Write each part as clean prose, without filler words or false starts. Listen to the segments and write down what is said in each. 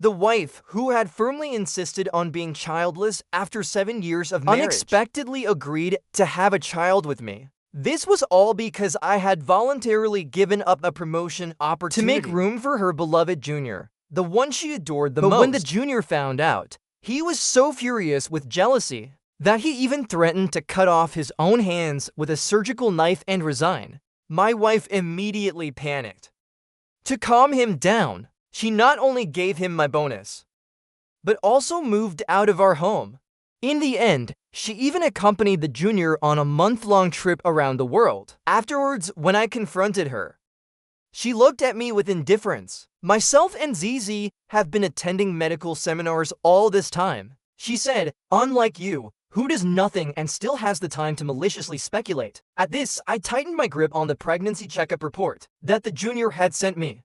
The wife, who had firmly insisted on being childless after 7 years of marriage, unexpectedly agreed to have a child with me. This was all because I had voluntarily given up a promotion opportunity to make room for her beloved junior, the one she adored the most. But when the junior found out, he was so furious with jealousy that he even threatened to cut off his own hands with a surgical knife and resign. My wife immediately panicked. To calm him down, she not only gave him my bonus, but also moved out of our home. In the end, she even accompanied the junior on a month-long trip around the world. Afterwards, when I confronted her, she looked at me with indifference. Myself and ZZ have been attending medical seminars all this time. She said, unlike you, who does nothing and still has the time to maliciously speculate. At this, I tightened my grip on the pregnancy checkup report that the junior had sent me.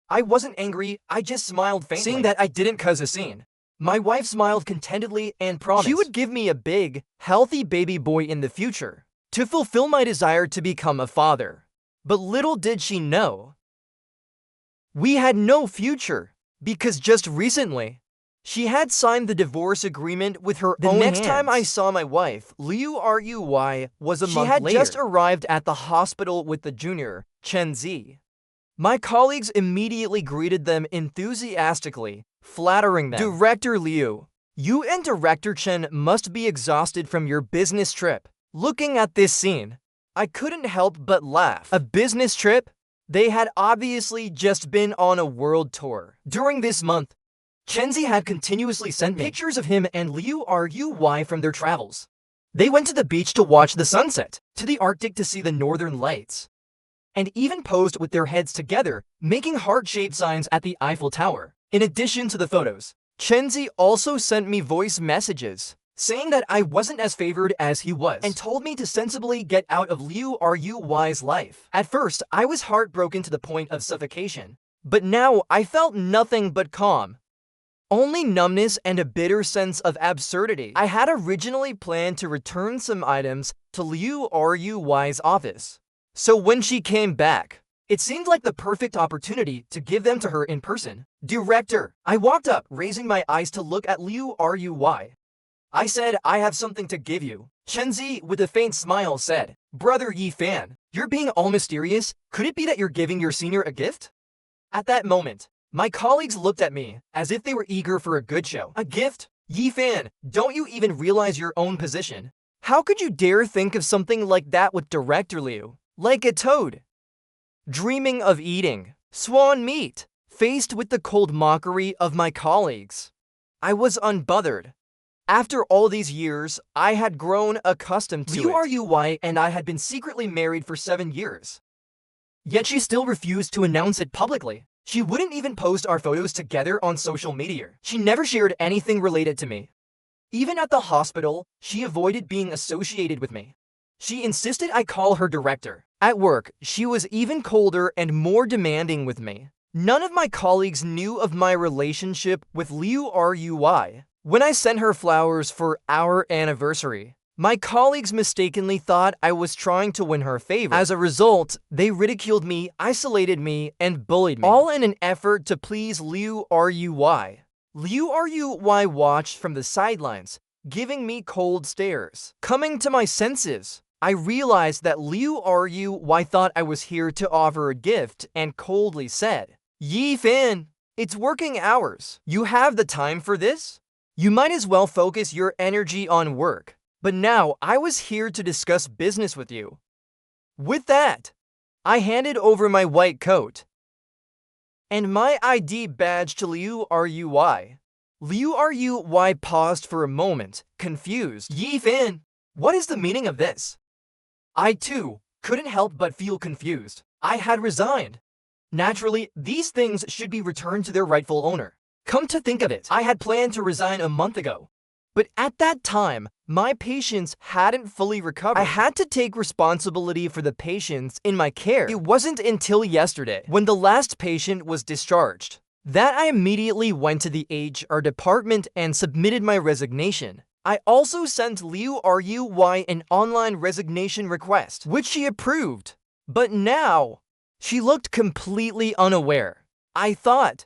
I wasn't angry, I just smiled faintly, saying that I didn't cause a scene. My wife smiled contentedly and promised she would give me a big, healthy baby boy in the future to fulfill my desire to become a father. But little did she know, we had no future, because just recently, she had signed the divorce agreement with her own hands. The next time I saw my wife, Liu Ruy, was a month later. She had just arrived at the hospital with the junior, Chen Zi. My colleagues immediately greeted them enthusiastically, flattering them. Director Liu, you and Director Chen must be exhausted from your business trip. Looking at this scene, I couldn't help but laugh. A business trip? They had obviously just been on a world tour. During this month, Chenzi had continuously sent me pictures of him and Liu Ruy from their travels. They went to the beach to watch the sunset, to the Arctic to see the northern lights, and even posed with their heads together, making heart-shaped signs at the Eiffel Tower. In addition to the photos, Chenzi also sent me voice messages, saying that I wasn't as favored as he was, and told me to sensibly get out of Liu Ruy's life. At first, I was heartbroken to the point of suffocation, but now I felt nothing but calm. Only numbness and a bitter sense of absurdity. I had originally planned to return some items to Liu Ruy's office, so when she came back, it seemed like the perfect opportunity to give them to her in person. Director, I walked up, raising my eyes to look at Liu Ruy. I said, I have something to give you. Chenzi, with a faint smile, said, Brother Yi Fan, you're being all mysterious. Could it be that you're giving your senior a gift? At that moment, my colleagues looked at me as if they were eager for a good show. A gift? Yi Fan, don't you even realize your own position? How could you dare think of something like that with Director Liu? Like a toad dreaming of eating swan meat. Faced with the cold mockery of my colleagues, I was unbothered. After all these years, I had grown accustomed to it. Liu Ruy and I had been secretly married for 7 years. Yet she still refused to announce it publicly. She wouldn't even post our photos together on social media. She never shared anything related to me. Even at the hospital, she avoided being associated with me. She insisted I call her director. At work, she was even colder and more demanding with me. None of my colleagues knew of my relationship with Liu Ruy. When I sent her flowers for our anniversary, my colleagues mistakenly thought I was trying to win her favor. As a result, they ridiculed me, isolated me, and bullied me, all in an effort to please Liu Ruy. Liu Ruy watched from the sidelines, giving me cold stares. Coming to my senses, I realized that Liu Ruy thought I was here to offer a gift and coldly said, Yi Fan, it's working hours. You have the time for this? You might as well focus your energy on work. But now I was here to discuss business with you. With that, I handed over my white coat and my ID badge to Liu Ruy. Liu Ruy paused for a moment, confused. Yi Fan, what is the meaning of this? I too couldn't help but feel confused. I had resigned. Naturally, these things should be returned to their rightful owner. Come to think of it, I had planned to resign a month ago. But at that time, my patients hadn't fully recovered. I had to take responsibility for the patients in my care. It wasn't until yesterday, when the last patient was discharged, that I immediately went to the HR department and submitted my resignation. I also sent Liu Ruy an online resignation request, which she approved. But now, she looked completely unaware. I thought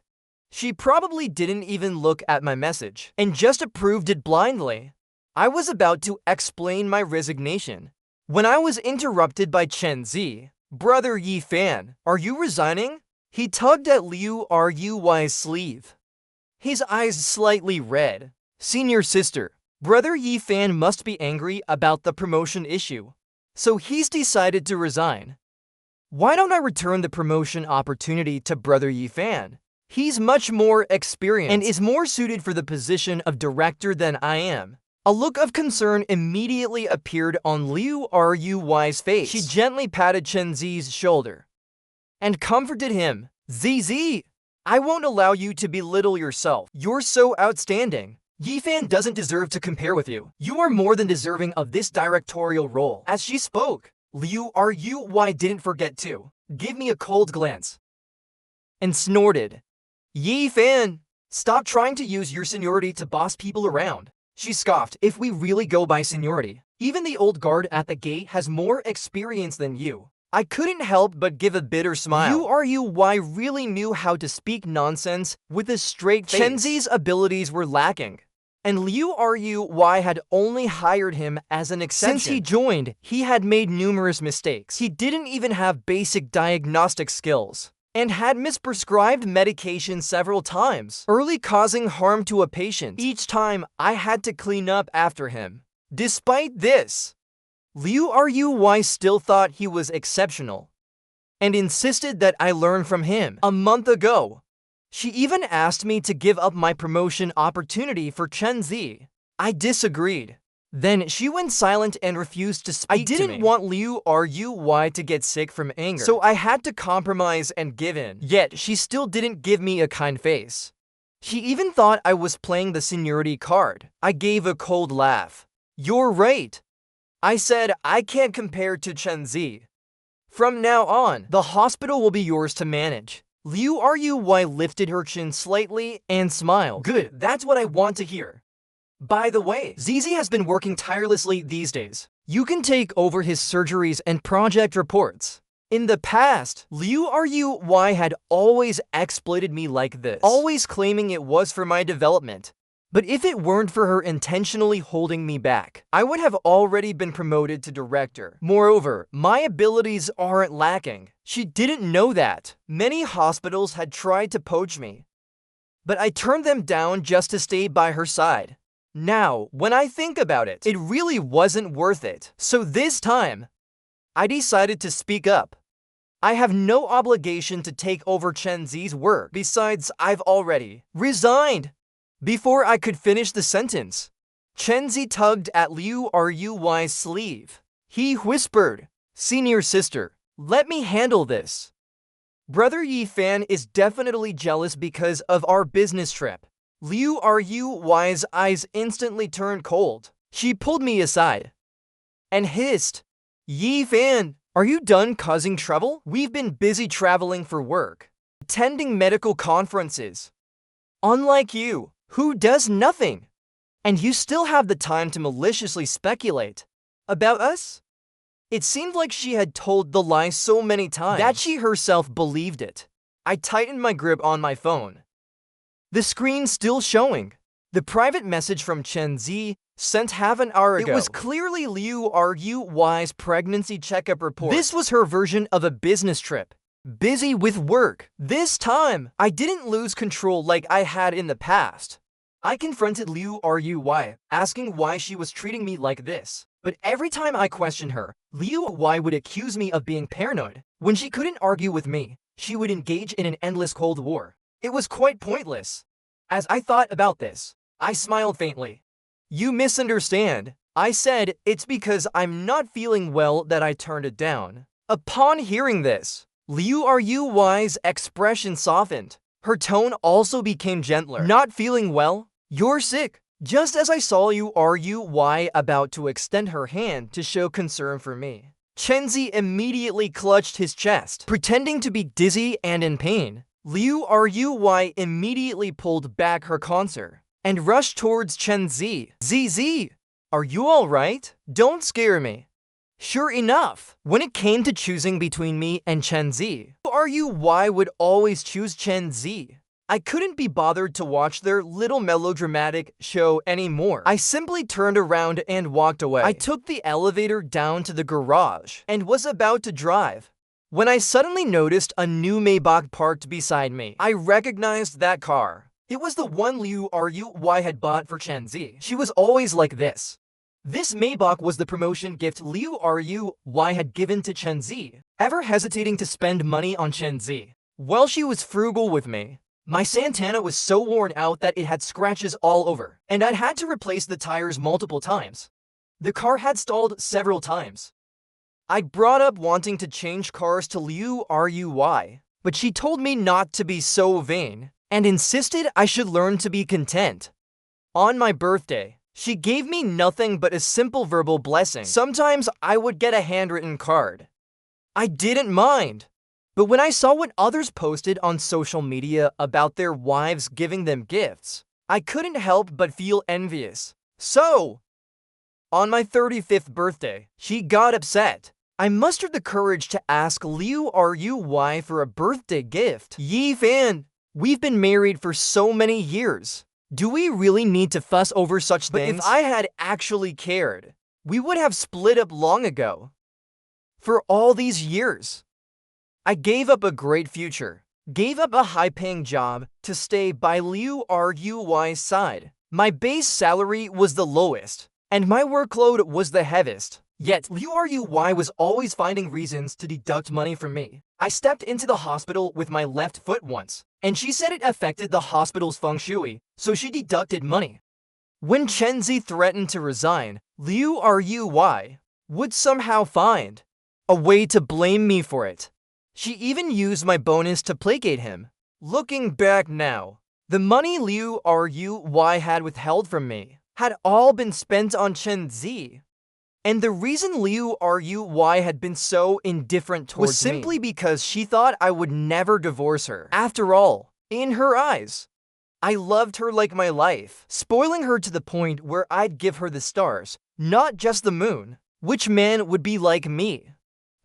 She probably didn't even look at my message and just approved it blindly. I was about to explain my resignation when I was interrupted by Chen Zi. Brother Yi Fan, are you resigning? He tugged at Liu Ruy's sleeve, his eyes slightly red. Senior sister, Brother Yi Fan must be angry about the promotion issue, so he's decided to resign. Why don't I return the promotion opportunity to Brother Yi Fan? He's much more experienced and is more suited for the position of director than I am. A look of concern immediately appeared on Liu Ruy's face. She gently patted Chen Zi's shoulder and comforted him. Zi, I won't allow you to belittle yourself. You're so outstanding. Yi Fan doesn't deserve to compare with you. You are more than deserving of this directorial role. As she spoke, Liu Ruy didn't forget to give me a cold glance and snorted. Yi Fan, stop trying to use your seniority to boss people around. She scoffed. If we really go by seniority, even the old guard at the gate has more experience than you. I couldn't help but give a bitter smile. Ruy really knew how to speak nonsense with a straight face. Chen Zi's abilities were lacking, and Liu Ruy had only hired him as an exception. Since he joined, he had made numerous mistakes. He didn't even have basic diagnostic skills and had misprescribed medication several times, early causing harm to a patient. Each time, I had to clean up after him. Despite this, Liu Ruy still thought he was exceptional and insisted that I learn from him. A month ago, she even asked me to give up my promotion opportunity for Chen Zi. I disagreed. Then she went silent and refused to speak to me. I didn't want Liu Ruy to get sick from anger, so I had to compromise and give in. Yet she still didn't give me a kind face. She even thought I was playing the seniority card. I gave a cold laugh. You're right. I said I can't compare to Chen Zi. From now on, the hospital will be yours to manage. Liu Ruy lifted her chin slightly and smiled. Good, that's what I want to hear. By the way, Zizi has been working tirelessly these days. You can take over his surgeries and project reports. In the past, Liu Ruy had always exploited me like this, always claiming it was for my development. But if it weren't for her intentionally holding me back, I would have already been promoted to director. Moreover, my abilities aren't lacking. She didn't know that. Many hospitals had tried to poach me, but I turned them down just to stay by her side. Now, when I think about it, it really wasn't worth it. So this time, I decided to speak up. I have no obligation to take over Chen Zi's work. Besides, I've already resigned. Before I could finish the sentence, Chen Zi tugged at Liu Ruy's sleeve. He whispered, Senior sister, let me handle this. Brother Yi Fan is definitely jealous because of our business trip. Liu Ruy's eyes instantly turned cold. She pulled me aside and hissed, Yi Fan, are you done causing trouble? We've been busy traveling for work, attending medical conferences. Unlike you, who does nothing, and you still have the time to maliciously speculate about us? It seemed like she had told the lie so many times that she herself believed it. I tightened my grip on my phone. The screen still showing. The private message from Chen Zi sent half an hour ago. It was clearly Liu Ruy's pregnancy checkup report. This was her version of a business trip. Busy with work. This time, I didn't lose control like I had in the past. I confronted Liu Ruy, asking why she was treating me like this. But every time I questioned her, Liu Ruy would accuse me of being paranoid. When she couldn't argue with me, she would engage in an endless cold war. It was quite pointless. As I thought about this, I smiled faintly. You misunderstand. I said it's because I'm not feeling well that I turned it down. Upon hearing this, Liu Ruy's expression softened. Her tone also became gentler. Not feeling well? You're sick. Just as I saw Liu Ruy about to extend her hand to show concern for me, Chen Zi immediately clutched his chest, pretending to be dizzy and in pain. Liu Ruy immediately pulled back her consort and rushed towards Chen Zi. Zi, are you alright? Don't scare me. Sure enough, when it came to choosing between me and Chen Zi, Ruy would always choose Chen Zi. I couldn't be bothered to watch their little melodramatic show anymore. I simply turned around and walked away. I took the elevator down to the garage and was about to drive when I suddenly noticed a new Maybach parked beside me. I recognized that car. It was the one Liu Ruy had bought for Chen Zi. She was always like this. This Maybach was the promotion gift Liu Ruy had given to Chen Zi, ever hesitating to spend money on Chen Zi. While she was frugal with me, my Santana was so worn out that it had scratches all over, and I'd had to replace the tires multiple times. The car had stalled several times. I'd brought up wanting to change cars to Liu Ruy, but she told me not to be so vain, and insisted I should learn to be content. On my birthday, she gave me nothing but a simple verbal blessing. Sometimes I would get a handwritten card. I didn't mind. But when I saw what others posted on social media about their wives giving them gifts, I couldn't help but feel envious. So, on my 35th birthday, she got upset. I mustered the courage to ask Liu Ruy for a birthday gift. Yi Fan, we've been married for so many years. Do we really need to fuss over such things? But if I had actually cared, we would have split up long ago. For all these years, I gave up a great future, gave up a high-paying job to stay by Liu Ruy's side. My base salary was the lowest, and my workload was the heaviest. Yet Liu Ruy was always finding reasons to deduct money from me. I stepped into the hospital with my left foot once, and she said it affected the hospital's feng shui, so she deducted money. When Chen Zi threatened to resign, Liu Ruy would somehow find a way to blame me for it. She even used my bonus to placate him. Looking back now, the money Liu Ruy had withheld from me had all been spent on Chen Zi. And the reason Liu Ruy had been so indifferent towards me was simply because she thought I would never divorce her. After all, in her eyes, I loved her like my life, spoiling her to the point where I'd give her the stars, not just the moon. Which man would be like me?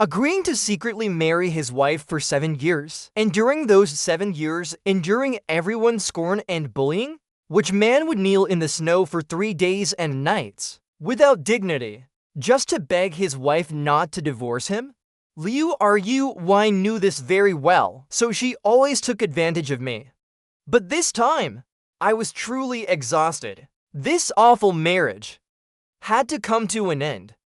Agreeing to secretly marry his wife for 7 years, and during those 7 years, enduring everyone's scorn and bullying? Which man would kneel in the snow for 3 days and nights, without dignity, just to beg his wife not to divorce him? Liu Ruy knew this very well, so she always took advantage of me. But this time, I was truly exhausted. This awful marriage had to come to an end.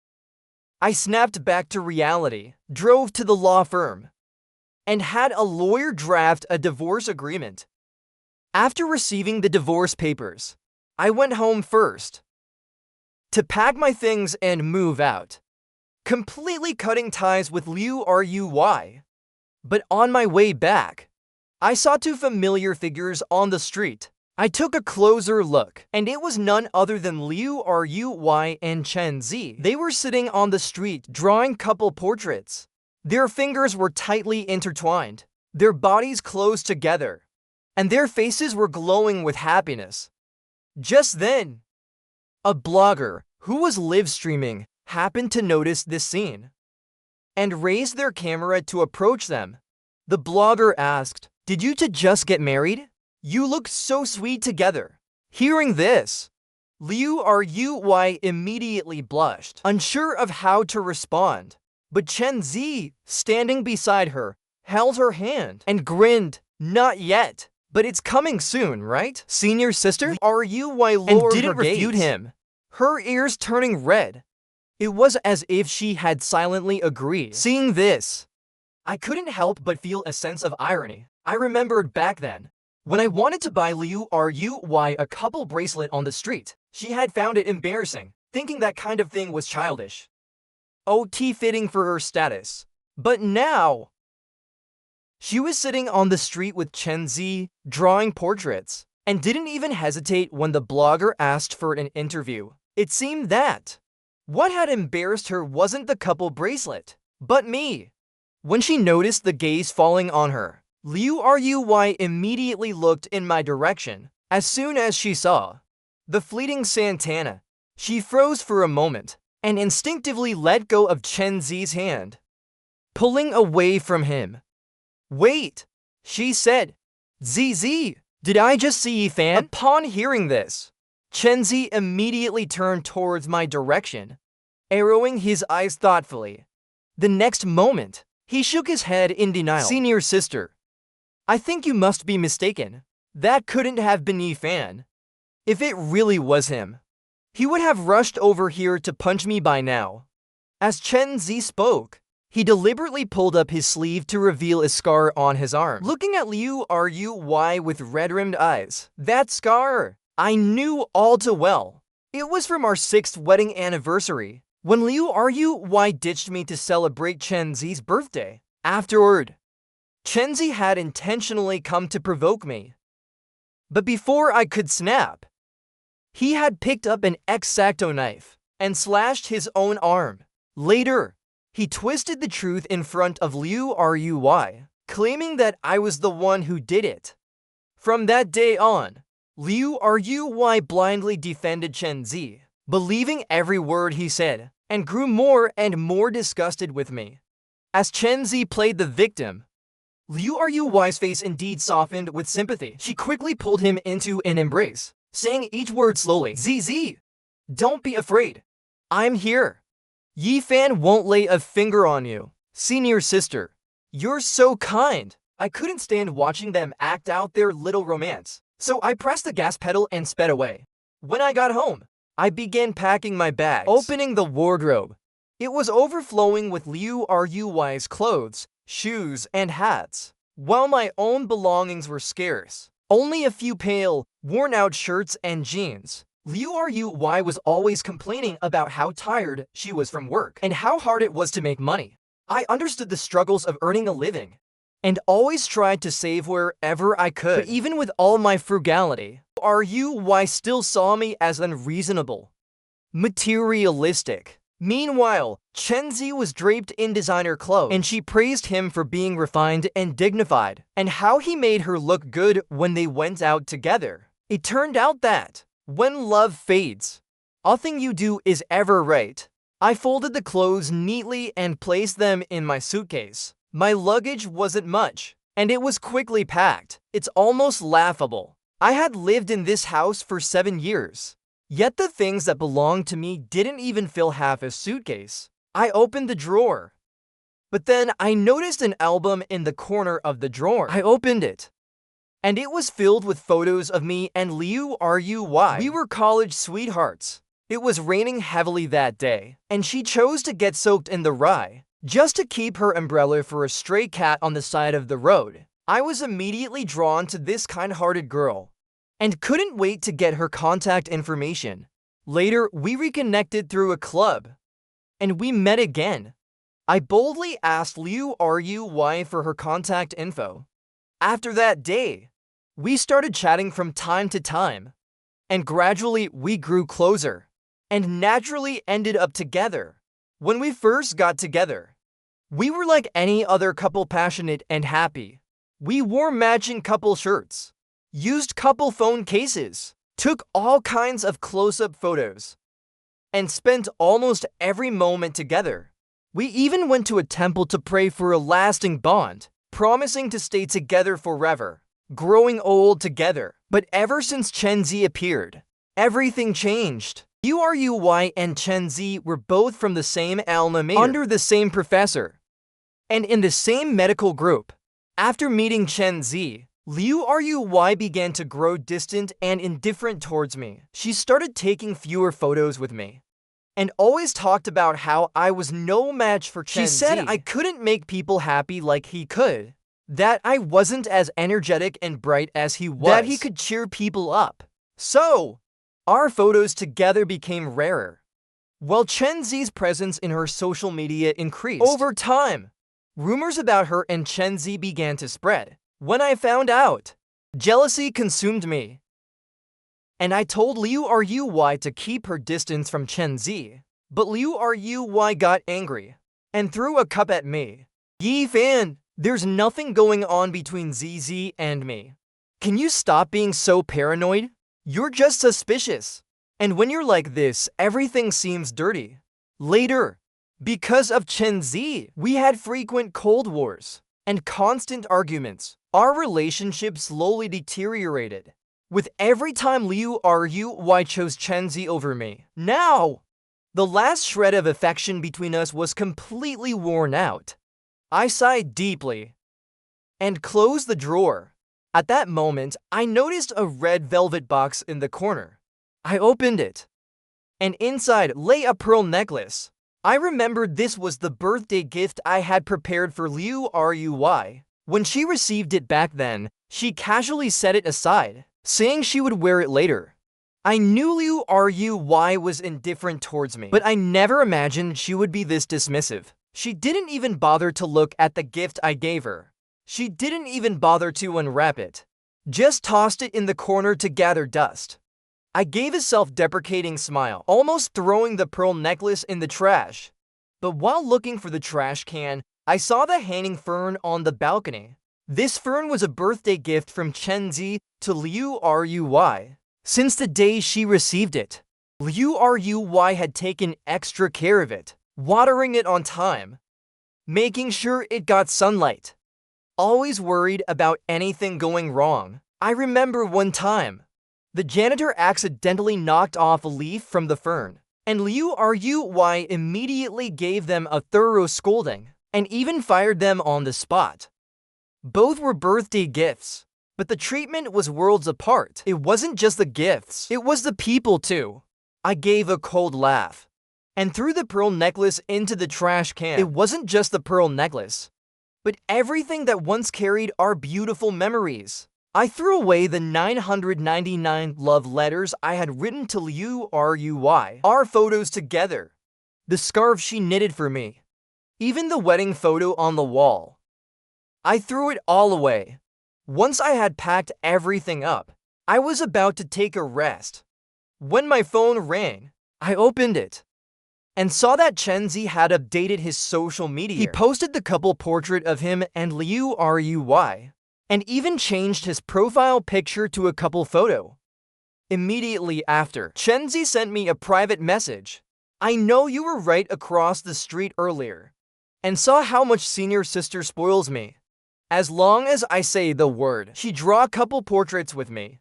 I snapped back to reality, drove to the law firm, and had a lawyer draft a divorce agreement. After receiving the divorce papers, I went home first to pack my things and move out, completely cutting ties with Liu Ruy. But on my way back, I saw 2 familiar figures on the street. I took a closer look, and it was none other than Liu Ruy and Chen Zi. They were sitting on the street drawing couple portraits. Their fingers were tightly intertwined, their bodies close together, and their faces were glowing with happiness. Just then, a blogger who was live streaming happened to notice this scene and raised their camera to approach them. The blogger asked, "Did you two just get married? You look so sweet together." Hearing this, Liu Ruy immediately blushed, unsure of how to respond. But Chen Zi, standing beside her, held her hand and grinned. "Not yet, but it's coming soon, right, senior sister?" Ruy lowered and didn't refute him, her ears turning red. It was as if she had silently agreed. Seeing this, I couldn't help but feel a sense of irony. I remembered back then, when I wanted to buy Liu Ruy a couple bracelet on the street, she had found it embarrassing, thinking that kind of thing was childish. OT fitting for her status. But now, she was sitting on the street with Chen Zi, drawing portraits, and didn't even hesitate when the blogger asked for an interview. It seemed that what had embarrassed her wasn't the couple bracelet, but me. When she noticed the gaze falling on her, Liu Ruy immediately looked in my direction. As soon as she saw the fleeting Santana, she froze for a moment and instinctively let go of Chen Zi's hand, pulling away from him. "Wait," she said. "ZZ, Did I just see Yi Fan? Upon hearing this, Chen Zi immediately turned towards my direction, arrowing his eyes thoughtfully. The next moment, he shook his head in denial. Senior sister, I think you must be mistaken. That couldn't have been Yi Fan. If it really was him, he would have rushed over here to punch me by now. As Chen Zi spoke, he deliberately pulled up his sleeve to reveal a scar on his arm. Looking at Liu Ruy with red-rimmed eyes, that scar, I knew all too well. It was from our 6th wedding anniversary, when Liu Ruy ditched me to celebrate Chen Zi's birthday. Afterward, Chen Zi had intentionally come to provoke me. But before I could snap, he had picked up an X-Acto knife and slashed his own arm. Later, he twisted the truth in front of Liu Ruy, claiming that I was the one who did it. From that day on, Liu Ruy blindly defended Chen Zi, believing every word he said, and grew more and more disgusted with me. As Chen Zi played the victim, Liu Ruy's face indeed softened with sympathy. She quickly pulled him into an embrace, saying each word slowly. ZZ, don't be afraid. I'm here. Yi Fan won't lay a finger on you. Senior sister, you're so kind. I couldn't stand watching them act out their little romance, so I pressed the gas pedal and sped away. When I got home, I began packing my bags. Opening the wardrobe, it was overflowing with Liu Ruy's clothes, shoes, and hats, while my own belongings were scarce. Only a few pale, worn-out shirts and jeans. Liu Ruy was always complaining about how tired she was from work and how hard it was to make money. I understood the struggles of earning a living and always tried to save wherever I could. But even with all my frugality, Ruy still saw me as unreasonable, materialistic. Meanwhile, Chen Zi was draped in designer clothes, and she praised him for being refined and dignified, and how he made her look good when they went out together. It turned out that, when love fades, nothing you do is ever right. I folded the clothes neatly and placed them in my suitcase. My luggage wasn't much, and it was quickly packed. It's almost laughable. I had lived in this house for 7 years, yet the things that belonged to me didn't even fill half a suitcase. I opened the drawer, but then I noticed an album in the corner of the drawer. I opened it, and it was filled with photos of me and Liu Ruy. We were college sweethearts. It was raining heavily that day, and she chose to get soaked in the rye, just to keep her umbrella for a stray cat on the side of the road. I was immediately drawn to this kind-hearted girl, and couldn't wait to get her contact information. Later, we reconnected through a club, and we met again. I boldly asked Liu Ruy for her contact info. After that day, we started chatting from time to time, and gradually we grew closer, and naturally ended up together. When we first got together, we were like any other couple, passionate and happy. We wore matching couple shirts, used couple phone cases, took all kinds of close-up photos, and spent almost every moment together. We even went to a temple to pray for a lasting bond, promising to stay together forever, growing old together. But ever since Chen Zi appeared, everything changed. Liu Ruy and Chen Zi were both from the same alma mater, under the same professor, and in the same medical group. After meeting Chen Zi, Liu Ruy began to grow distant and indifferent towards me. She started taking fewer photos with me, and always talked about how I was no match for Chen Zi. She said I couldn't make people happy like he could, that I wasn't as energetic and bright as he was, that he could cheer people up. So, our photos together became rarer, while Chen Zi's presence in her social media increased. Over time, rumors about her and Chen Zi began to spread. When I found out, jealousy consumed me, and I told Liu Ruy to keep her distance from Chen Zi. But Liu Ruy got angry and threw a cup at me. Yi Fan, there's nothing going on between ZZ and me. Can you stop being so paranoid? You're just suspicious. And when you're like this, everything seems dirty. Later, because of Chen Zi, we had frequent cold wars and constant arguments. Our relationship slowly deteriorated, with every time Liu Ru chose Chenzi over me. Now, the last shred of affection between us was completely worn out. I sighed deeply and closed the drawer. At that moment, I noticed a red velvet box in the corner. I opened it, and inside lay a pearl necklace. I remembered this was the birthday gift I had prepared for Liu Rui. When she received it back then, she casually set it aside, saying she would wear it later. I knew Liu Rui was indifferent towards me, but I never imagined she would be this dismissive. She didn't even bother to look at the gift I gave her. She didn't even bother to unwrap it. Just tossed it in the corner to gather dust. I gave a self-deprecating smile, almost throwing the pearl necklace in the trash. But while looking for the trash can, I saw the hanging fern on the balcony. This fern was a birthday gift from Chenzi to Liu Rui. Since the day she received it, Liu Rui had taken extra care of it, watering it on time, making sure it got sunlight. Always worried about anything going wrong. I remember one time, the janitor accidentally knocked off a leaf from the fern, and Liu Rui immediately gave them a thorough scolding, and even fired them on the spot. Both were birthday gifts, but the treatment was worlds apart. It wasn't just the gifts, it was the people too. I gave a cold laugh, and threw the pearl necklace into the trash can. It wasn't just the pearl necklace, but everything that once carried our beautiful memories. I threw away the 999 love letters I had written to Liu Rui, our photos together, the scarf she knitted for me, even the wedding photo on the wall. I threw it all away. Once I had packed everything up, I was about to take a rest. When my phone rang, I opened it and saw that Chenzi had updated his social media. He posted the couple portrait of him and Liu Rui, and even changed his profile picture to a couple photo. Immediately after, Chenzi sent me a private message. I know you were right across the street earlier, and saw how much senior sister spoils me. As long as I say the word, she draw a couple portraits with me,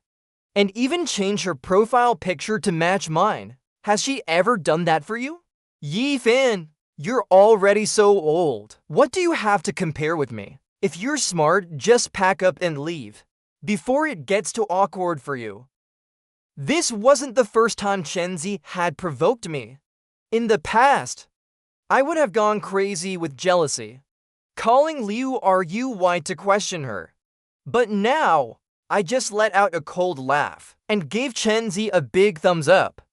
and even change her profile picture to match mine. Has she ever done that for you? Yi Fan, you're already so old. What do you have to compare with me? If you're smart, just pack up and leave, before it gets too awkward for you. This wasn't the first time Chenzi had provoked me. In the past, I would have gone crazy with jealousy, calling Liu Rui to question her. But now, I just let out a cold laugh, and gave Chenzi a big thumbs up.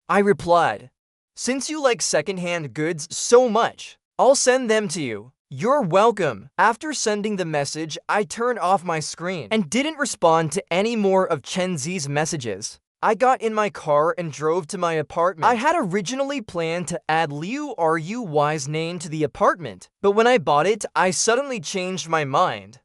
I replied, "Since you like secondhand goods so much, I'll send them to you. You're welcome." After sending the message, I turned off my screen and didn't respond to any more of Chenzi's messages. I got in my car and drove to my apartment. I had originally planned to add Liu Rui's name to the apartment, but when I bought it, I suddenly changed my mind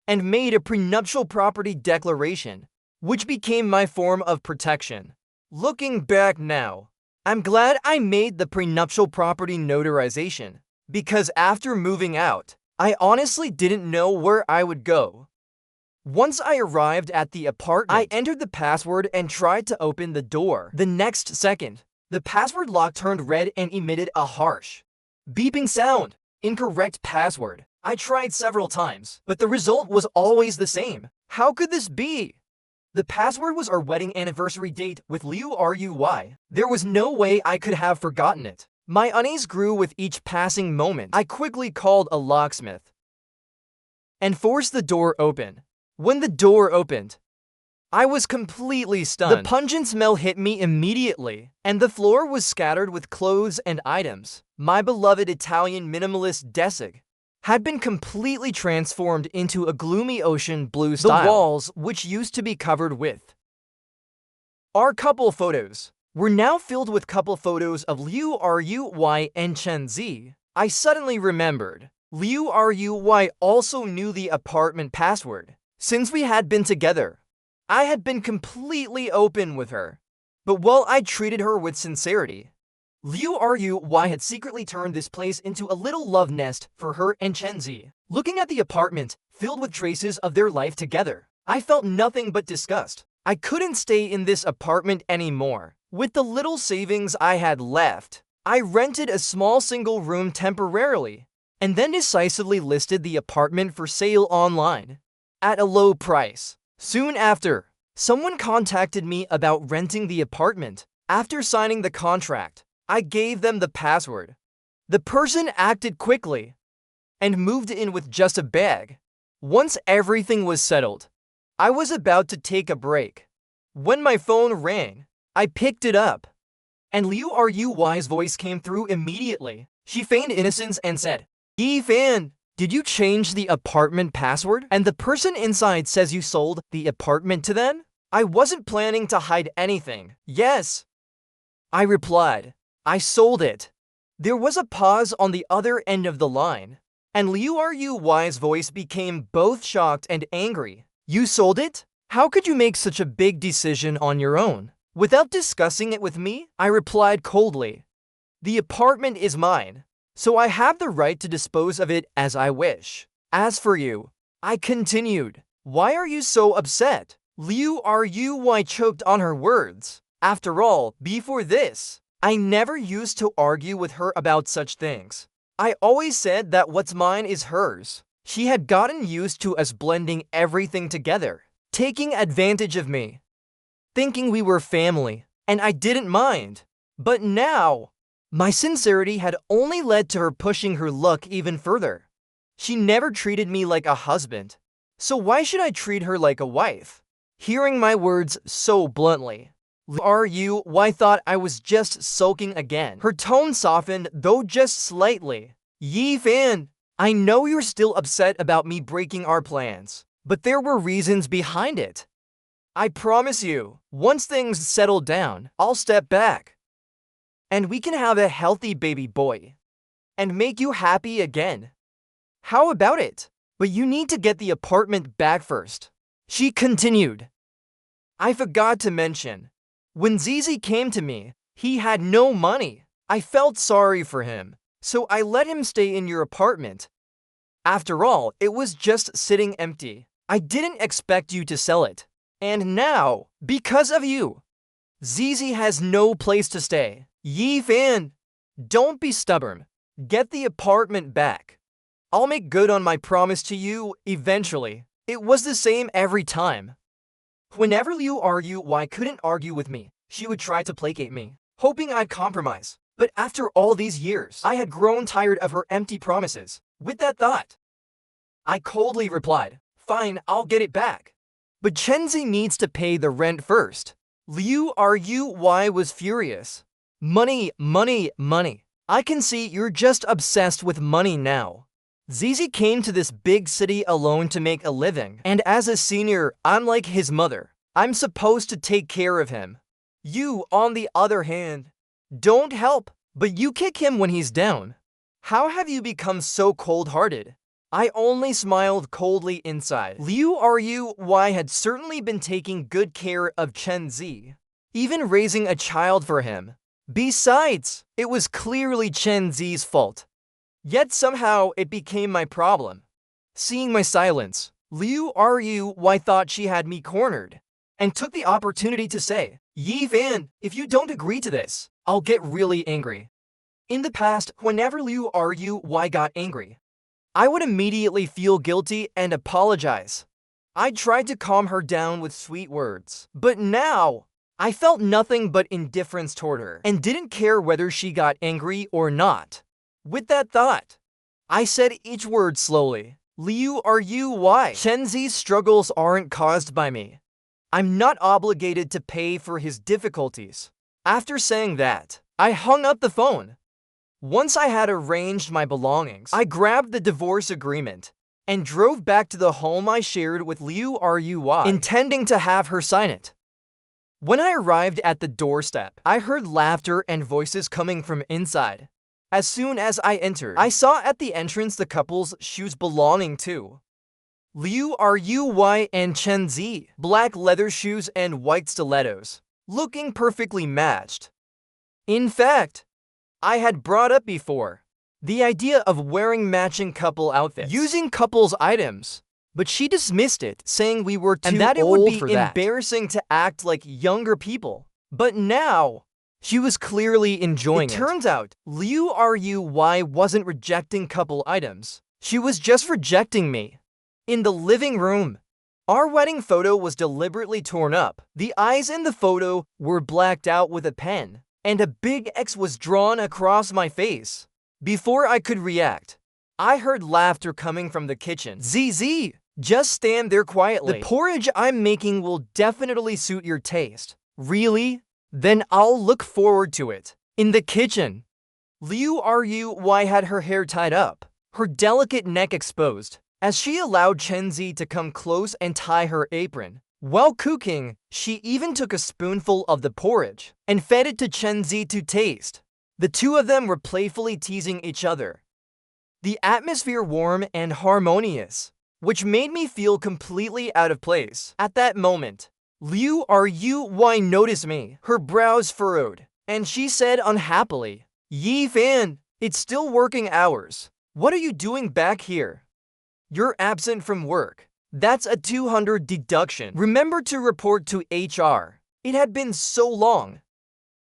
and made a prenuptial property declaration, which became my form of protection. Looking back now, I'm glad I made the prenuptial property notarization, because after moving out, I honestly didn't know where I would go. Once I arrived at the apartment, I entered the password and tried to open the door. The next second, the password lock turned red and emitted a harsh beeping sound. Incorrect password. I tried several times, but the result was always the same. How could this be? The password was our wedding anniversary date with Liu Rui. There was no way I could have forgotten it. My unease grew with each passing moment. I quickly called a locksmith and forced the door open. When the door opened, I was completely stunned. The pungent smell hit me immediately, and the floor was scattered with clothes and items. My beloved Italian minimalist desk had been completely transformed into a gloomy ocean blue style. The walls, which used to be covered with our couple photos, were now filled with couple photos of Liu Rui and Chenzi. I suddenly remembered, Liu Rui also knew the apartment password. Since we had been together, I had been completely open with her. But while I treated her with sincerity, Liu Rui had secretly turned this place into a little love nest for her and Chenzi. Looking at the apartment, filled with traces of their life together. I felt nothing but disgust. I couldn't stay in this apartment anymore. With the little savings I had left, I rented a small single room temporarily, and then decisively listed the apartment for sale online at a low price. Soon after, someone contacted me about renting the apartment. After signing the contract, I gave them the password. The person acted quickly and moved in with just a bag. Once everything was settled, I was about to take a break when my phone rang. I picked it up, and Liu Ruy's voice came through immediately. She feigned innocence and said, "Yi Fan, did you change the apartment password? And the person inside says you sold the apartment to them?" I wasn't planning to hide anything. "Yes," I replied. "I sold it." There was a pause on the other end of the line, and Liu Ruy's voice became both shocked and angry. "You sold it? How could you make such a big decision on your own, without discussing it with me?" I replied coldly. "The apartment is mine, so I have the right to dispose of it as I wish. As for you," I continued, "why are you so upset?" Liu Ruy choked on her words. After all, before this, I never used to argue with her about such things. I always said that what's mine is hers. She had gotten used to us blending everything together, taking advantage of me, thinking we were family, and I didn't mind. But now, my sincerity had only led to her pushing her luck even further. She never treated me like a husband, so why should I treat her like a wife? Hearing my words so bluntly, Ruy thought I was just sulking again. Her tone softened, though just slightly. "Yi Fan, I know you're still upset about me breaking our plans, but there were reasons behind it. I promise you, once things settle down, I'll step back, and we can have a healthy baby boy, and make you happy again. How about it? But you need to get the apartment back first," she continued. I forgot to mention, when Zizi came to me, he had no money. I felt sorry for him, so I let him stay in your apartment. After all, it was just sitting empty. I didn't expect you to sell it. And now, because of you, Zizi has no place to stay. Yi Fan, don't be stubborn. Get the apartment back. I'll make good on my promise to you eventually. It was the same every time. Whenever Liu Ruy couldn't argue with me, she would try to placate me, hoping I'd compromise. But after all these years, I had grown tired of her empty promises. With that thought, I coldly replied, "Fine, I'll get it back. But Chenzi needs to pay the rent first." Liu Ruy was furious. "Money, money, money. I can see you're just obsessed with money now. Zizi came to this big city alone to make a living, and as a senior, I'm like his mother. I'm supposed to take care of him. You, on the other hand, don't help, but you kick him when he's down. How have you become so cold-hearted?" I only smiled coldly inside. Liu Ruy had certainly been taking good care of Chen Zi, even raising a child for him. Besides, it was clearly Chen Zi's fault. Yet somehow it became my problem. Seeing my silence, Liu Ruy thought she had me cornered, and took the opportunity to say, "Yi Fan, if you don't agree to this, I'll get really angry." In the past, whenever Liu Ruy got angry, I would immediately feel guilty and apologize. I tried to calm her down with sweet words, but now I felt nothing but indifference toward her, and didn't care whether she got angry or not. With that thought, I said each word slowly. "Liu Ruy, Chen Zi's struggles aren't caused by me. I'm not obligated to pay for his difficulties." After saying that, I hung up the phone. Once I had arranged my belongings, I grabbed the divorce agreement and drove back to the home I shared with Liu Ruy, intending to have her sign it. When I arrived at the doorstep, I heard laughter and voices coming from inside. As soon as I entered, I saw at the entrance the couple's shoes belonging to Liu Ruy and Chen Zi, black leather shoes and white stilettos, looking perfectly matched. In fact, I had brought up before the idea of wearing matching couple outfits, using couples items. But she dismissed it, saying we were too old for that. And that it would be embarrassing to act like younger people. But now, she was clearly enjoying it. It turns out, Liu Ruy wasn't rejecting couple items. She was just rejecting me. In the living room, our wedding photo was deliberately torn up. The eyes in the photo were blacked out with a pen, and a big X was drawn across my face. Before I could react, I heard laughter coming from the kitchen. ZZ, just stand there quietly. The porridge I'm making will definitely suit your taste. Really? Then I'll look forward to it. In the kitchen, Liu Ruy had her hair tied up, her delicate neck exposed, as she allowed Chenzi to come close and tie her apron. While cooking, she even took a spoonful of the porridge and fed it to Chenzi to taste. The two of them were playfully teasing each other. The atmosphere warm and harmonious, which made me feel completely out of place. At that moment, Liu Ruy noticed me, her brows furrowed, and she said unhappily, "Yi Fan, it's still working hours. What are you doing back here? You're absent from work. That's a 200 deduction. Remember to report to HR. It had been so long."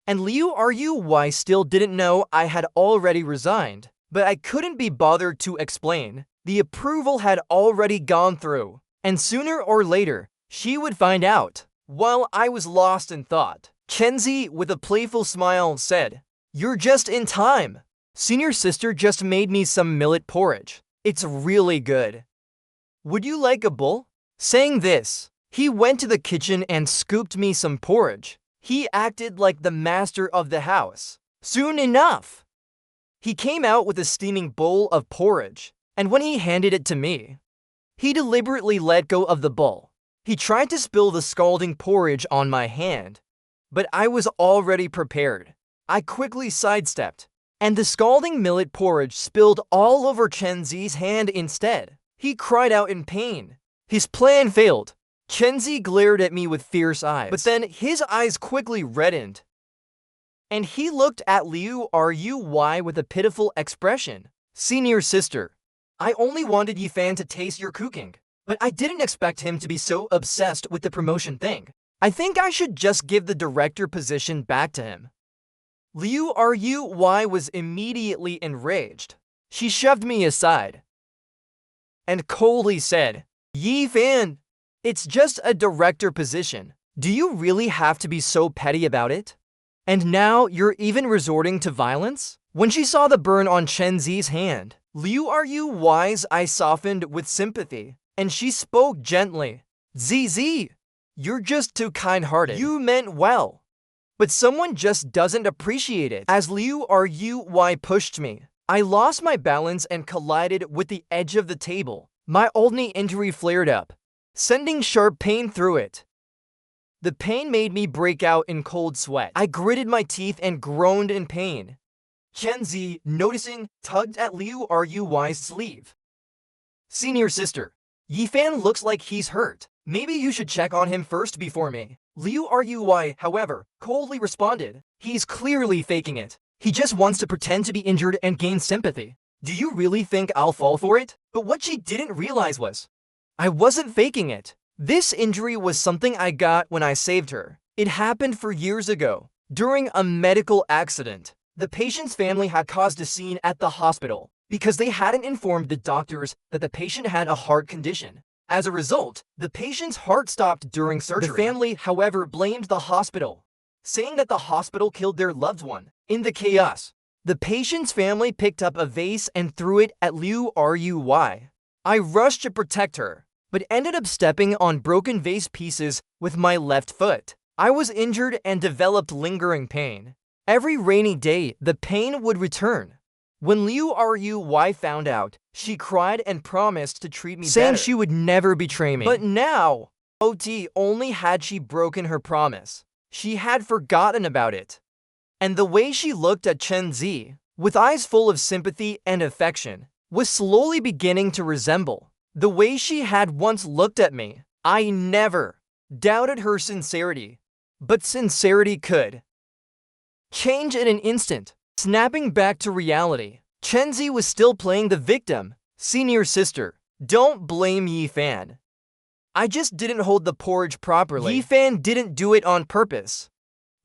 And Liu Ruy still didn't know I had already resigned, but I couldn't be bothered to explain. The approval had already gone through, and sooner or later, she would find out. While I was lost in thought, Chenzi, with a playful smile, said, "You're just in time. Senior sister just made me some millet porridge. It's really good. Would you like a bowl?" Saying this, he went to the kitchen and scooped me some porridge. He acted like the master of the house. Soon enough, he came out with a steaming bowl of porridge, and when he handed it to me, he deliberately let go of the bowl. He tried to spill the scalding porridge on my hand, but I was already prepared. I quickly sidestepped, and the scalding millet porridge spilled all over Chenzi's hand instead. He cried out in pain. His plan failed. Chenzi glared at me with fierce eyes, but then his eyes quickly reddened, and he looked at Liu Ruy with a pitiful expression. "Senior sister, I only wanted Yi Fan to taste your cooking, but I didn't expect him to be so obsessed with the promotion thing. I think I should just give the director position back to him." Liu Ruy was immediately enraged. She shoved me aside and coldly said, "Yi Fan, it's just a director position. Do you really have to be so petty about it? And now you're even resorting to violence?" When she saw the burn on Chenzi's hand, Liu Ruy's eyes softened with sympathy, and she spoke gently. "ZZ, you're just too kind-hearted. You meant well, but someone just doesn't appreciate it." As Liu Ruy pushed me, I lost my balance and collided with the edge of the table. My old knee injury flared up, sending sharp pain through it. The pain made me break out in cold sweat. I gritted my teeth and groaned in pain. Chenzi, noticing, tugged at Liu Ruy's sleeve. "Senior sister, Yi Fan looks like he's hurt. Maybe you should check on him first before me." Liu Ruy, however, coldly responded, "He's clearly faking it. He just wants to pretend to be injured and gain sympathy. Do you really think I'll fall for it?" But what she didn't realize was, I wasn't faking it. This injury was something I got when I saved her. It happened 4 years ago, during a medical accident. The patient's family had caused a scene at the hospital because they hadn't informed the doctors that the patient had a heart condition. As a result, the patient's heart stopped during surgery. The family, however, blamed the hospital, saying that the hospital killed their loved one. In the chaos, the patient's family picked up a vase and threw it at Liu Ruy. I rushed to protect her, but ended up stepping on broken vase pieces with my left foot. I was injured and developed lingering pain. Every rainy day, the pain would return. When Liu Ruy found out, she cried and promised to treat me better, saying she would never betray me. But now, only had she broken her promise, she had forgotten about it. And the way she looked at Chenzi, with eyes full of sympathy and affection, was slowly beginning to resemble the way she had once looked at me. I never doubted her sincerity, but sincerity could change in an instant. Snapping back to reality, Chenzi was still playing the victim. "Senior sister, Don't blame Yi Fan. I just didn't hold the porridge properly. Yi Fan didn't do it on purpose.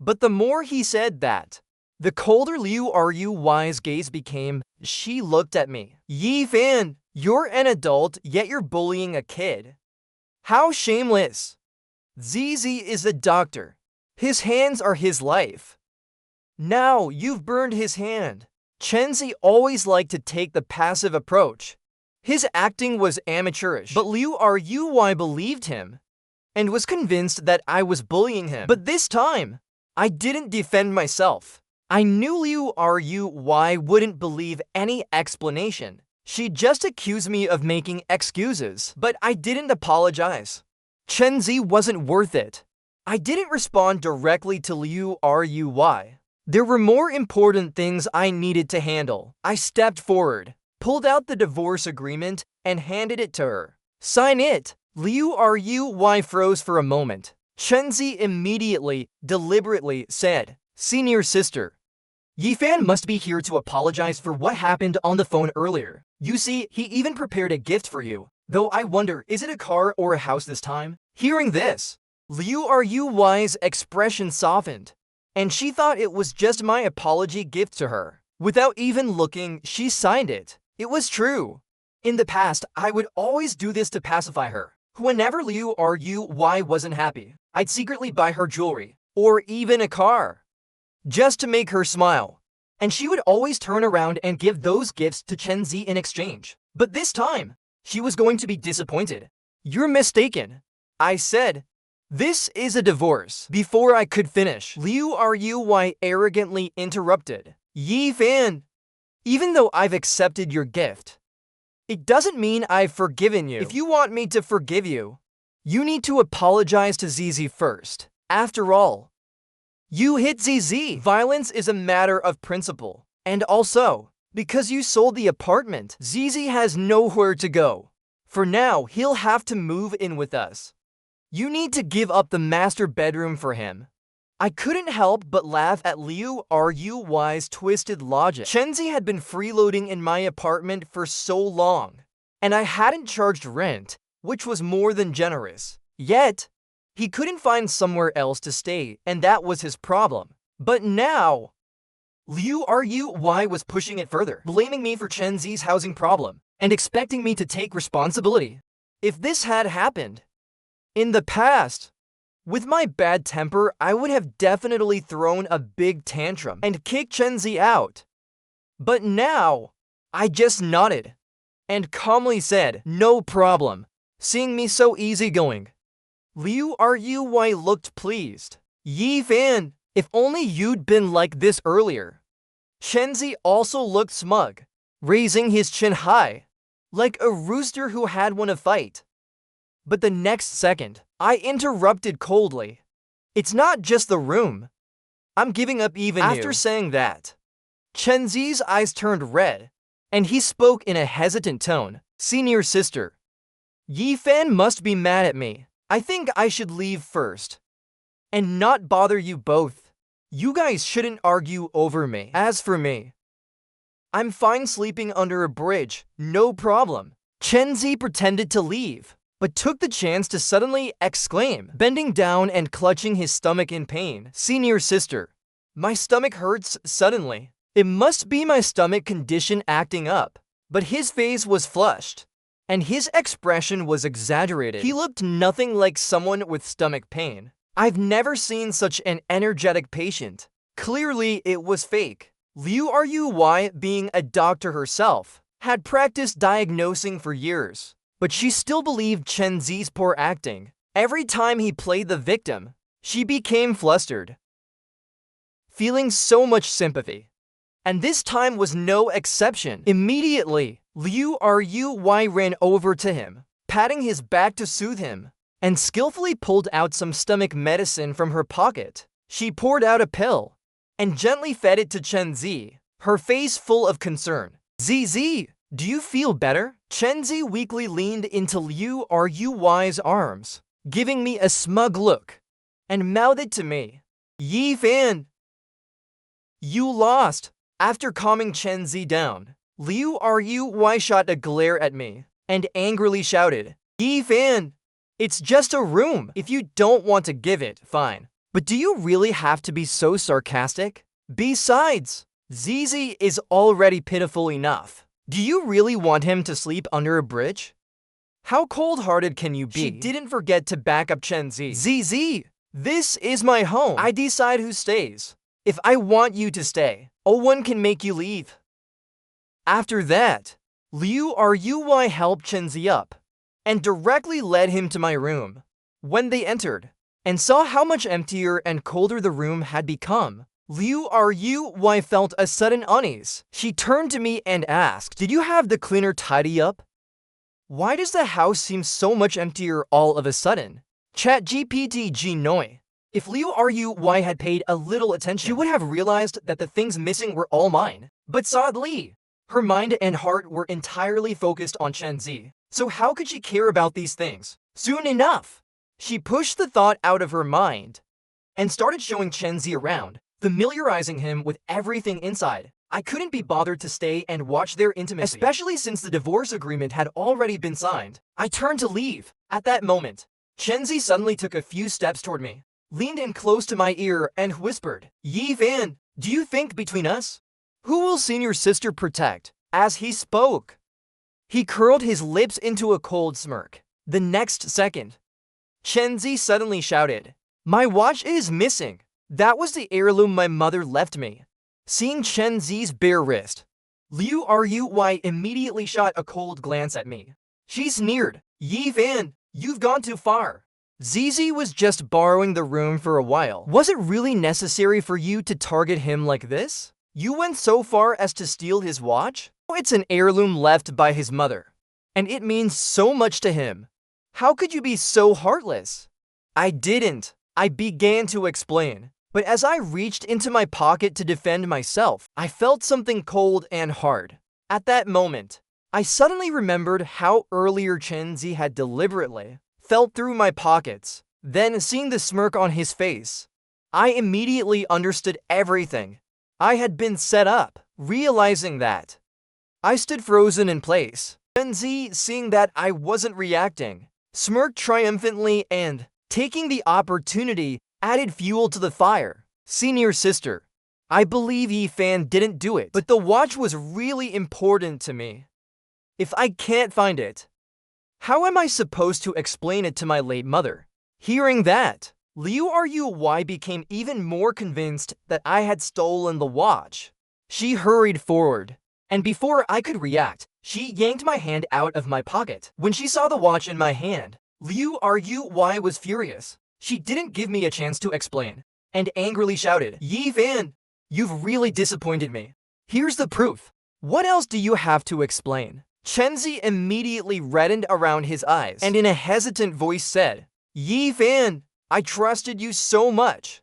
But the more he said that, the colder Liu Ruy's gaze became. She looked at me. Yi Fan, you're an adult, yet you're bullying a kid. How shameless. Zizi is a doctor. His hands are his life. Now you've burned his hand. Chenzi always liked to take the passive approach. His acting was amateurish, but Liu Ruy believed him and was convinced that I was bullying him. But this time, I didn't defend myself. I knew Liu Ruy wouldn't believe any explanation. She'd just accuse me of making excuses, but I didn't apologize. Chenzi wasn't worth it. I didn't respond directly to Liu Ruy. There were more important things I needed to handle. I stepped forward, pulled out the divorce agreement, and handed it to her. Sign it. Liu Ruy froze for a moment. Chenzi immediately, deliberately said, Senior sister, Yi Fan must be here to apologize for what happened on the phone earlier. You see, he even prepared a gift for you. Though I wonder, is it a car or a house this time? Hearing this, Liu Ruy's expression softened, and she thought it was just my apology gift to her. Without even looking, she signed it. It was true. In the past, I would always do this to pacify her. Whenever Liu Ruy wasn't happy, I'd secretly buy her jewelry, or even a car, just to make her smile. And she would always turn around and give those gifts to Chenzi in exchange. But this time, she was going to be disappointed. You're mistaken, I said. This is a divorce. Before I could finish, Liu Ruy arrogantly interrupted. Yi Fan, even though I've accepted your gift, it doesn't mean I've forgiven you. If you want me to forgive you, you need to apologize to Zizi first. After all, you hit Zizi. Violence is a matter of principle. And also, because you sold the apartment, Zizi has nowhere to go. For now, he'll have to move in with us. You need to give up the master bedroom for him. I couldn't help but laugh at Liu Ruy's twisted logic. Chenzi had been freeloading in my apartment for so long, and I hadn't charged rent, which was more than generous. Yet, he couldn't find somewhere else to stay, and that was his problem. But now, Liu Ruy was pushing it further, blaming me for Chenzi's housing problem, and expecting me to take responsibility. If this had happened in the past, with my bad temper, I would have definitely thrown a big tantrum and kicked Chenzi out. But now, I just nodded and calmly said, no problem, seeing me so easygoing. Liu Ruy looked pleased. Yi Fan, if only you'd been like this earlier. Chenzi also looked smug, raising his chin high, like a rooster who had won a fight. But the next second, I interrupted coldly. It's not just the room. I'm giving up even after you. Saying that, Chenzi's eyes turned red, and he spoke in a hesitant tone. Senior sister, Yi Fan must be mad at me. I think I should leave first, and not bother you both. You guys shouldn't argue over me. As for me, I'm fine sleeping under a bridge, no problem. Chenzi pretended to leave, but took the chance to suddenly exclaim, bending down and clutching his stomach in pain. Senior sister, my stomach hurts suddenly. It must be my stomach condition acting up. But his face was flushed, and his expression was exaggerated. He looked nothing like someone with stomach pain. I've never seen such an energetic patient. Clearly, it was fake. Liu Ruy, being a doctor herself, had practiced diagnosing for years, but she still believed Chenzi's poor acting. Every time he played the victim, she became flustered, feeling so much sympathy. And this time was no exception. Immediately, Liu Ruy ran over to him, patting his back to soothe him, and skillfully pulled out some stomach medicine from her pocket. She poured out a pill and gently fed it to Chenzi, her face full of concern. Zizi, do you feel better? Chenzi weakly leaned into Liu Ruy's arms, giving me a smug look, and mouthed to me, Yi Fan, you lost. After calming Chenzi down, Liu Ruy shot a glare at me. and angrily shouted, Yi-fan, it's just a room. If you don't want to give it, fine. But do you really have to be so sarcastic? Besides, Zizi is already pitiful enough. Do you really want him to sleep under a bridge? How cold-hearted can you be? She didn't forget to back up Chenzi. Zizi, this is my home. I decide who stays. If I want you to stay, no one can make you leave. After that, Liu Rui helped Chenzi up and directly led him to my room. When they entered and saw how much emptier and colder the room had become, Liu Rui felt a sudden unease. She turned to me and asked, Did you have the cleaner tidy up? Why does the house seem so much emptier all of a sudden? ChatGPT Noi. If Liu Rui had paid a little attention, she would have realized that the things missing were all mine. But sadly, her mind and heart were entirely focused on Chenzi. So how could she care about these things? Soon enough, she pushed the thought out of her mind and started showing Chenzi around, familiarizing him with everything inside. I couldn't be bothered to stay and watch their intimacy, especially since the divorce agreement had already been signed. I turned to leave. At that moment, Chenzi suddenly took a few steps toward me, leaned in close to my ear, and whispered, Yi-fan, do you think between us, who will senior sister protect? As he spoke, he curled his lips into a cold smirk. The next second, Chenzi suddenly shouted, My watch is missing. That was the heirloom my mother left me. Seeing Chenzi's bare wrist, Liu Rui immediately shot a cold glance at me. She sneered, Yi-fan, you've gone too far. Zizi was just borrowing the room for a while. Was it really necessary for you to target him like this? You went so far as to steal his watch? It's an heirloom left by his mother, and it means so much to him. How could you be so heartless? I didn't. I began to explain, but as I reached into my pocket to defend myself, I felt something cold and hard. At that moment, I suddenly remembered how earlier Chenzi had deliberately felt through my pockets. Then, seeing the smirk on his face, I immediately understood everything. I had been set up. Realizing that, I stood frozen in place. Chenzi, seeing that I wasn't reacting, smirked triumphantly and, taking the opportunity, added fuel to the fire. Senior sister, I believe Yi-fan didn't do it, but the watch was really important to me. If I can't find it, how am I supposed to explain it to my late mother? Hearing that, Liu Rui became even more convinced that I had stolen the watch. She hurried forward, and before I could react, she yanked my hand out of my pocket. When she saw the watch in my hand, Liu Rui was furious. She didn't give me a chance to explain, and angrily shouted, Yi-fan, you've really disappointed me. Here's the proof. What else do you have to explain? Chenzi immediately reddened around his eyes, and in a hesitant voice said, Yi-fan, I trusted you so much.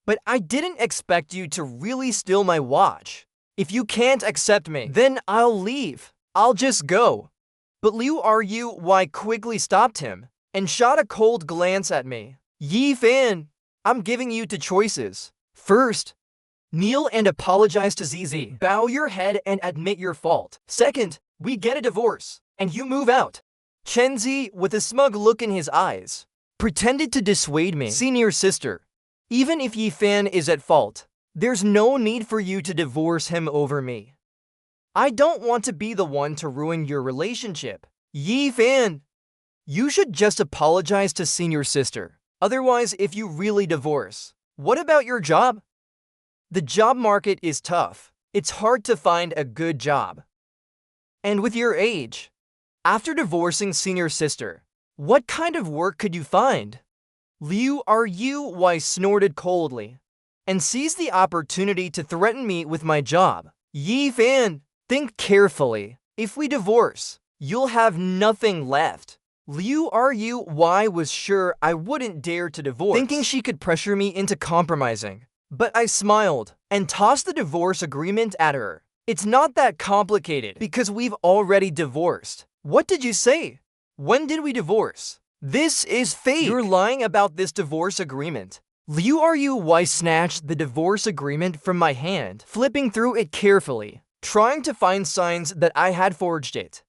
But I didn't expect you to really steal my watch. If you can't accept me, then I'll leave. I'll just go. But Liu Rui quickly stopped him and shot a cold glance at me. Yi-fan, I'm giving you two choices. First, kneel and apologize to Zizi. Bow your head and admit your fault. Second, we get a divorce, and you move out. Chenzi, with a smug look in his eyes, pretended to dissuade me. Senior sister, even if Yi-fan is at fault, there's no need for you to divorce him over me. I don't want to be the one to ruin your relationship. Yi-fan, you should just apologize to senior sister. Otherwise, if you really divorce, what about your job? The job market is tough. It's hard to find a good job. And with your age, after divorcing senior sister, what kind of work could you find? Liu Rui snorted coldly and seized the opportunity to threaten me with my job. Yi-fan, think carefully. If we divorce, you'll have nothing left. Liu Rui was sure I wouldn't dare to divorce, thinking she could pressure me into compromising. But I smiled and tossed the divorce agreement at her. It's not that complicated because we've already divorced. What did you say? When did we divorce? This is fake. You're lying about this divorce agreement. Liu Rui snatched the divorce agreement from my hand, flipping through it carefully, trying to find signs that I had forged it.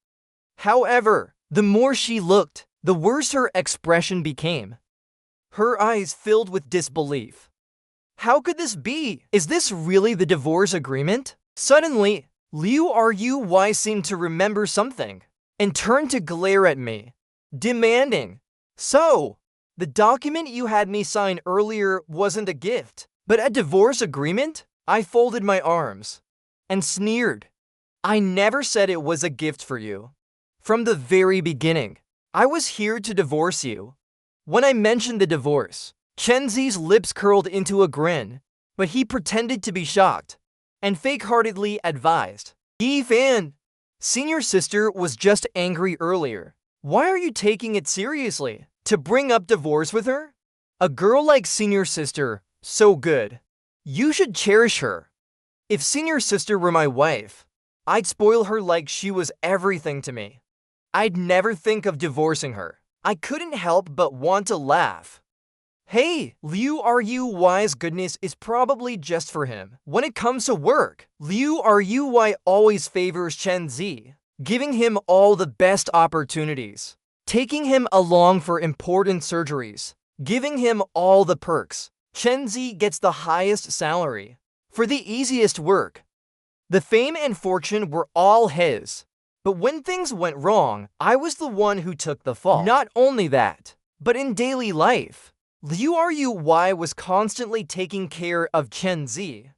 However, the more she looked, the worse her expression became. Her eyes filled with disbelief. How could this be? Is this really the divorce agreement? Suddenly, Liu Rui seemed to remember something and turned to glare at me, demanding, "So, the document you had me sign earlier wasn't a gift, but a divorce agreement?" I folded my arms and sneered. "I never said it was a gift for you. From the very beginning, I was here to divorce you." When I mentioned the divorce, Chenzi's lips curled into a grin, but he pretended to be shocked and fake-heartedly advised, "Yi Fan, senior sister was just angry earlier. Why are you taking it seriously? To bring up divorce with her? A girl like senior sister, so good. You should cherish her. If senior sister were my wife, I'd spoil her like she was everything to me. I'd never think of divorcing her." I couldn't help but want to laugh. Hey, Liu Rui's goodness is probably just for him. When it comes to work, Liu Rui always favors Chen Zi, giving him all the best opportunities, taking him along for important surgeries, giving him all the perks. Chen Zi gets the highest salary for the easiest work. The fame and fortune were all his. But when things went wrong, I was the one who took the fall. Not only that, but in daily life, Liu Rui was constantly taking care of Chen Zi.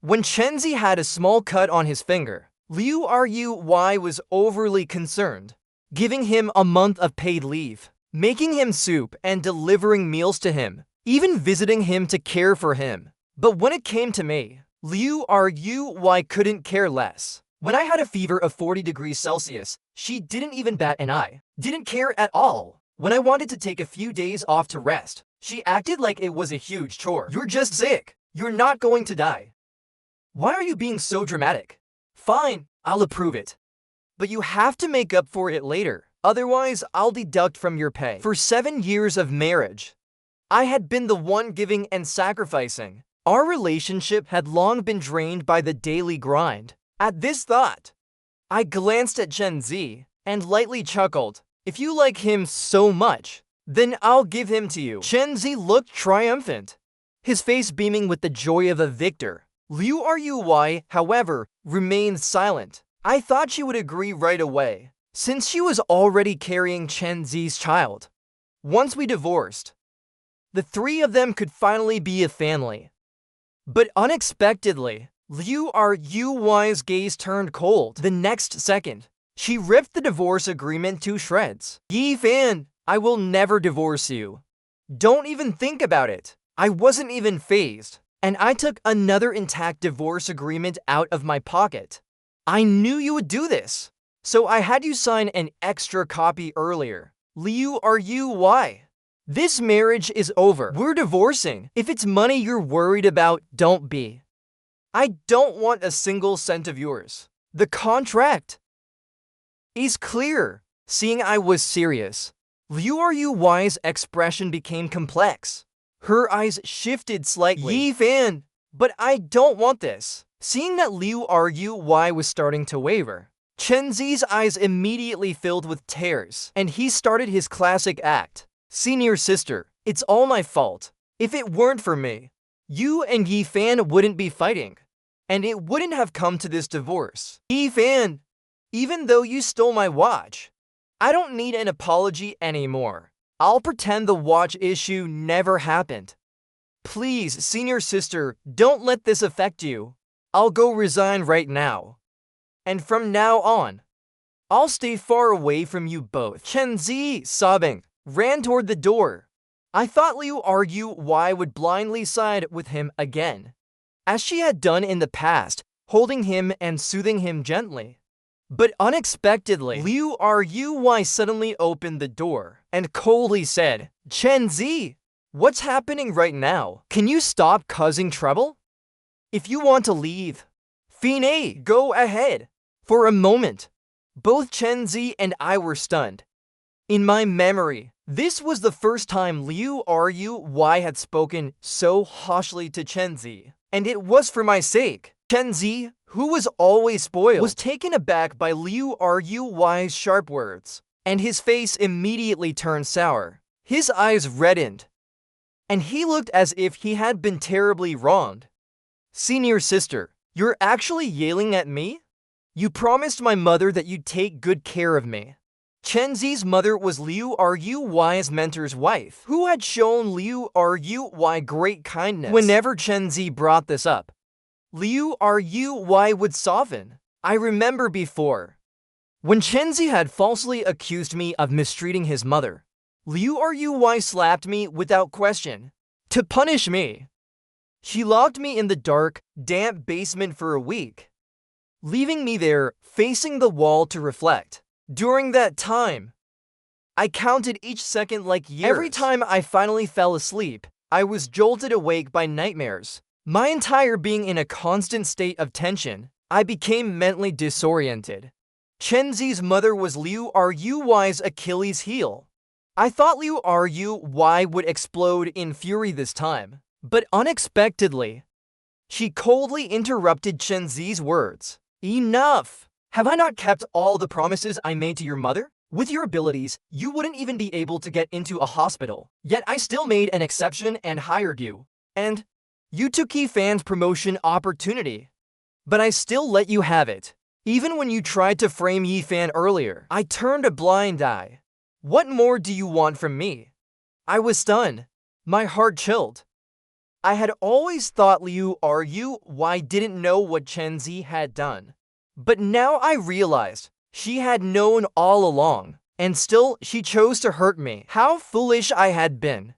When Chen Zi had a small cut on his finger, Liu Rui was overly concerned, giving him a month of paid leave, making him soup and delivering meals to him, even visiting him to care for him. But when it came to me, Liu Rui couldn't care less. When I had a fever of 40 degrees Celsius, she didn't even bat an eye. Didn't care at all. When I wanted to take a few days off to rest, she acted like it was a huge chore. "You're just sick. You're not going to die. Why are you being so dramatic? Fine, I'll approve it. But you have to make up for it later. Otherwise, I'll deduct from your pay." For 7 years of marriage, I had been the one giving and sacrificing. Our relationship had long been drained by the daily grind. At this thought, I glanced at Chen Zi and lightly chuckled. "If you like him so much, then I'll give him to you." Chen Zi looked triumphant, his face beaming with the joy of a victor. Liu Rui, however, remained silent. I thought she would agree right away, since she was already carrying Chen Zi's child. Once we divorced, the three of them could finally be a family. But unexpectedly, Liu Rui's gaze turned cold. The next second, she ripped the divorce agreement to shreds. "Yi Fan, I will never divorce you. Don't even think about it." I wasn't even fazed, and I took another intact divorce agreement out of my pocket. "I knew you would do this, so I had you sign an extra copy earlier. Liu Rui, this marriage is over. We're divorcing. If it's money you're worried about, don't be. I don't want a single cent of yours. The contract is clear." Seeing I was serious, Liu Rui's expression became complex. Her eyes shifted slightly. "Yi Fan, but I don't want this." Seeing that Liu Rui was starting to waver, Chen Zi's eyes immediately filled with tears, and he started his classic act. "Senior sister, it's all my fault. If it weren't for me, you and Yi Fan wouldn't be fighting, and it wouldn't have come to this divorce. Yi Fan, even though you stole my watch, I don't need an apology anymore. I'll pretend the watch issue never happened. Please, senior sister, don't let this affect you. I'll go resign right now. And from now on, I'll stay far away from you both." Chen Zi, sobbing, ran toward the door. I thought Liu Rui would blindly side with him again, as she had done in the past, holding him and soothing him gently. But unexpectedly, Liu Rui suddenly opened the door and coldly said, "Chen Zi, what's happening right now? Can you stop causing trouble? If you want to leave, Fine, go ahead." For a moment, both Chen Zi and I were stunned. In my memory, this was the first time Liu Rui had spoken so harshly to Chen Zi, and it was for my sake. Chen Zi, who was always spoiled, was taken aback by Liu Ruy's sharp words, and his face immediately turned sour. His eyes reddened, and he looked as if he had been terribly wronged. Senior sister, you're actually yelling at me? You promised my mother that you'd take good care of me. Chen Zi's mother was Liu Ruy's mentor's wife, who had shown Liu Ruy great kindness. Whenever Chen Zi brought this up, Liu Ruy would soften. I remember before, when Chen Zi had falsely accused me of mistreating his mother, Liu Ruy slapped me without question. To punish me, she locked me in the dark, damp basement for a week, leaving me there, facing the wall to reflect. During that time, I counted each second like years. Every time I finally fell asleep, I was jolted awake by nightmares. My entire being in a constant state of tension, I became mentally disoriented. Chen Zi's mother was Liu Ruy's Achilles heel. I thought Liu Ruy would explode in fury this time, but unexpectedly, she coldly interrupted Chen Zi's words. Enough! Have I not kept all the promises I made to your mother? With your abilities, you wouldn't even be able to get into a hospital. Yet I still made an exception and hired you. And you took Yifan's promotion opportunity. But I still let you have it. Even when you tried to frame Yifan earlier, I turned a blind eye. What more do you want from me? I was stunned. My heart chilled. I had always thought Liu Ruy didn't know what Chen Zi had done. But now I realized she had known all along, and still she chose to hurt me. How foolish I had been.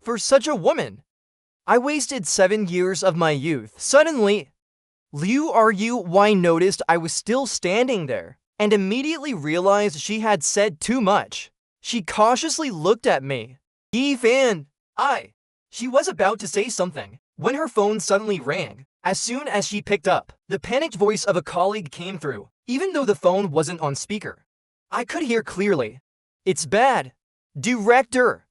For such a woman, I wasted 7 years of my youth. Suddenly, Liu Ruy noticed I was still standing there, and immediately realized she had said too much. She cautiously looked at me. Yifan, She was about to say something, when her phone suddenly rang. As soon as she picked up, the panicked voice of a colleague came through, even though the phone wasn't on speaker. I could hear clearly. It's bad. Director,